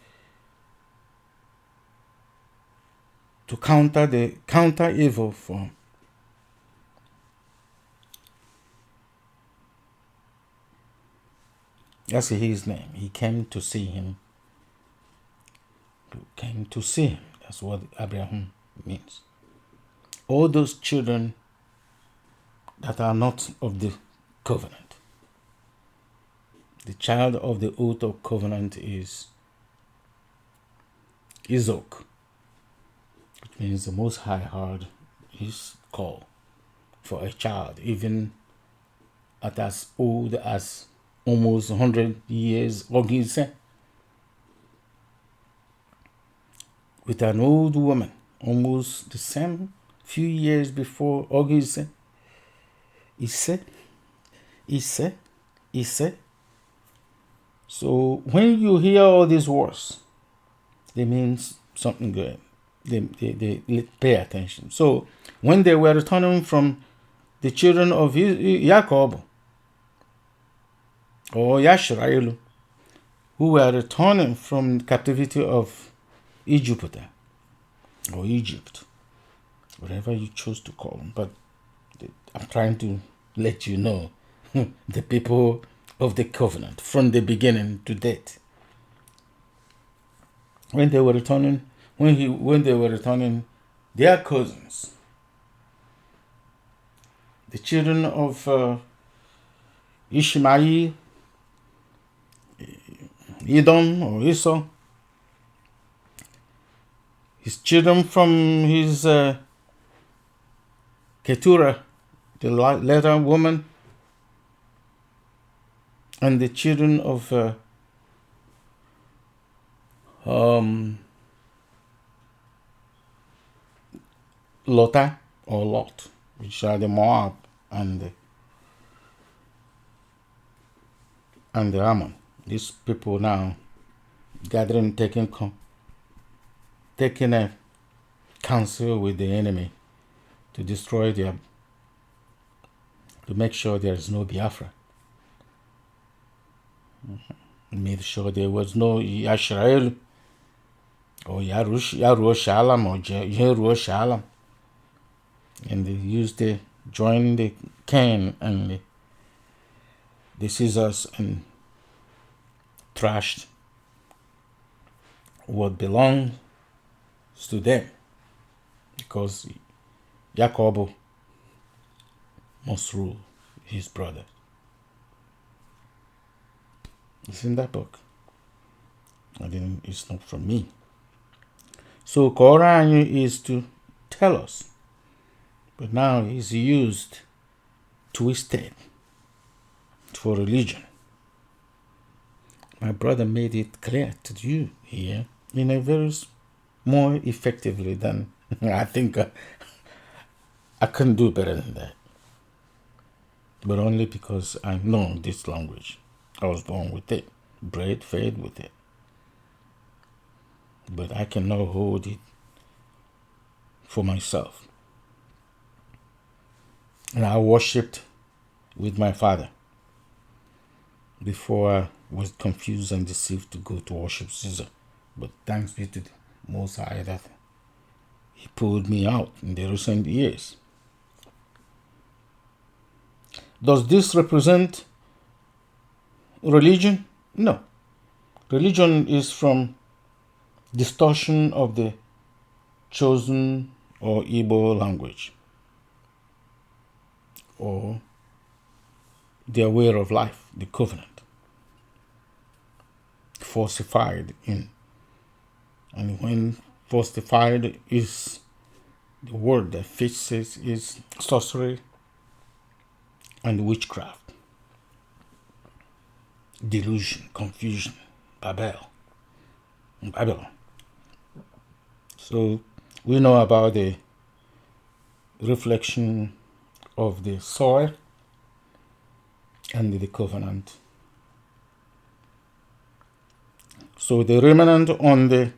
to counter evil for him. That's his name. He came to see him. That's what Abraham means. All those children that are not of the covenant. The child of the oath of covenant is Izok, which means the Most High heard his call for a child, even at as old as almost 100 years, Ogise, with an old woman, almost the same few years before Ogise. Ise. So when you hear all these words, they mean something good. They pay attention. So when they were returning from the children of Jacob, or Yashraelu, who were returning from the captivity of Egypt, or Egypt, whatever you choose to call them. But I'm trying to let you know the people of the covenant from the beginning to date. When they were returning, their cousins, the children of Ishmael, Edom or Esau, his children from his Keturah, the latter woman, and the children of Lot, which are the Moab and the Ammon. These people now gathering, taking a counsel with the enemy to destroy to make sure there is no Biafra. Made sure there was no Yashrael or Yarushalam or Jerushalam. And they joined the cane and the scissors and trashed what belongs to them, because Jacob must rule his brother. It's in that book. It's not from me. So Quran is to tell us, but now it's used, twisted for religion. My brother made it clear to you here in a very more effectively than I think I couldn't do better than that. But only because I know this language. I was born with it, bred, fed with it. But I cannot hold it for myself. And I worshipped with my father before I was confused and deceived to go to worship Caesar. But thanks be to the Most High that he pulled me out in the recent years. Does this represent religion? No. Religion is from distortion of the chosen or Igbo language, or their way of life, the covenant, falsified in. And when falsified is the word that fits it, is sorcery and witchcraft. Delusion, confusion, Babylon. So we know about the reflection of the soil and the covenant. So the remnant on the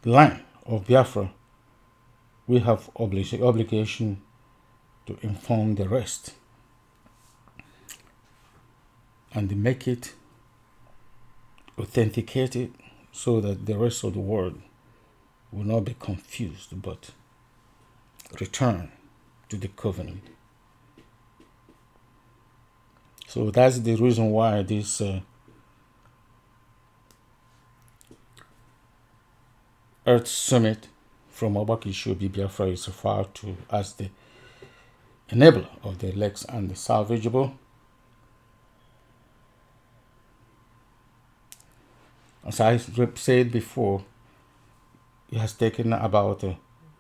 land of Biafra, we have obligation to inform the rest and make it authenticated so that the rest of the world will not be confused but return to the covenant. So that's the reason why this Earth Summit from Ogbako Ishi Biafra is referred to as the enabler of the elect and the salvageable. As I said before, it has taken about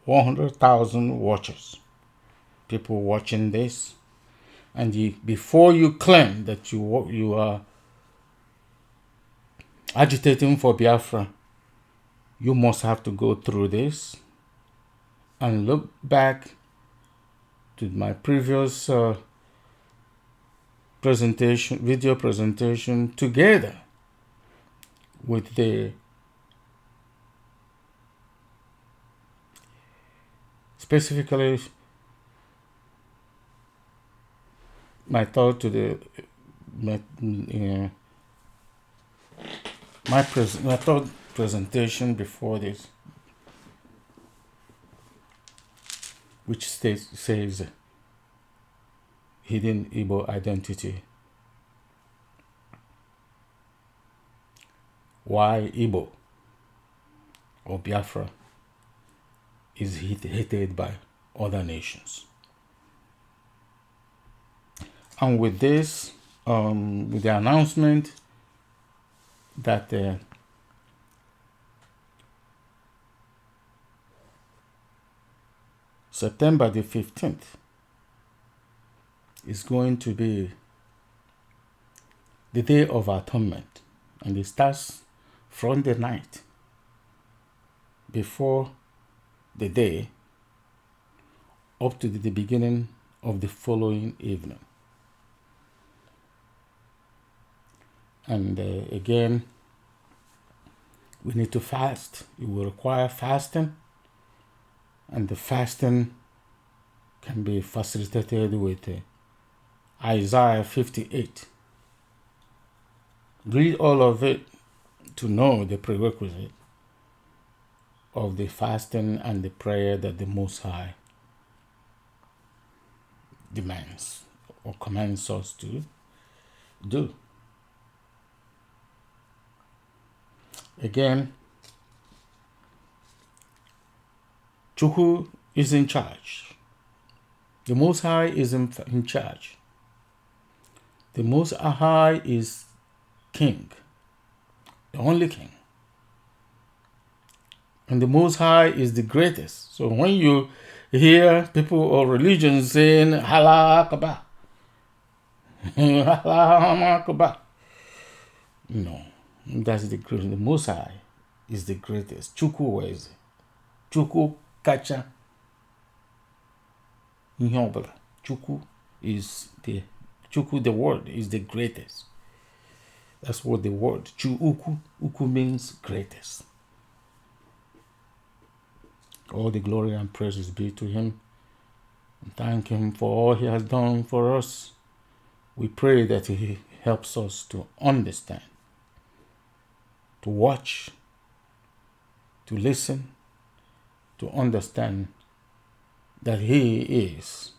100,000 watchers, people watching this, and before you claim that you are agitating for Biafra, you must have to go through this and look back to my previous video presentation, together with the specifically my thought to the my third presentation before this, which says hidden Igbo identity. Why Igbo or Biafra is hated by other nations. And with this, with the announcement that September the 15th is going to be the Day of Atonement, and it starts from the night before the day up to the beginning of the following evening. And again, we need to fast. It will require fasting, and the fasting can be facilitated with Isaiah 58. Read all of it to know the prerequisite of the fasting and the prayer that the Most High demands or commands us to do. Again, CHIUKWU is in charge. The Most High is in charge. The Most High is King, the only King. And the Most High is the greatest. So when you hear people or religions saying, Allah Akbar, Allah Akbar, no, that's the greatest. The Most High is the greatest. CHIUKWU is CHIUKWU kacha ihe ọbụla. CHIUKWU is the word is the greatest. That's what the word CHIUKWU, ukwu means greatest. All the glory and praises be to him. And thank him for all he has done for us. We pray that he helps us to understand, to watch, to listen, to understand that he is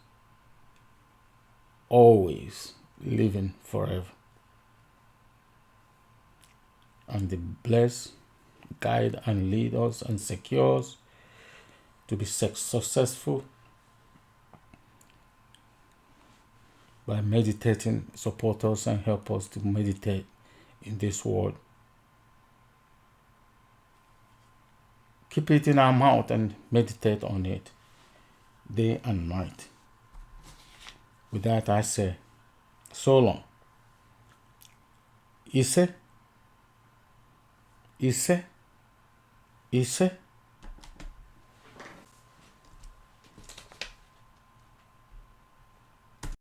always living forever. And they bless, guide, and lead us and secure us to be successful by meditating, support us and help us to meditate in this world. Keep it in our mouth and meditate on it day and night. With that, I say, so long. Ise, Ise, Ise.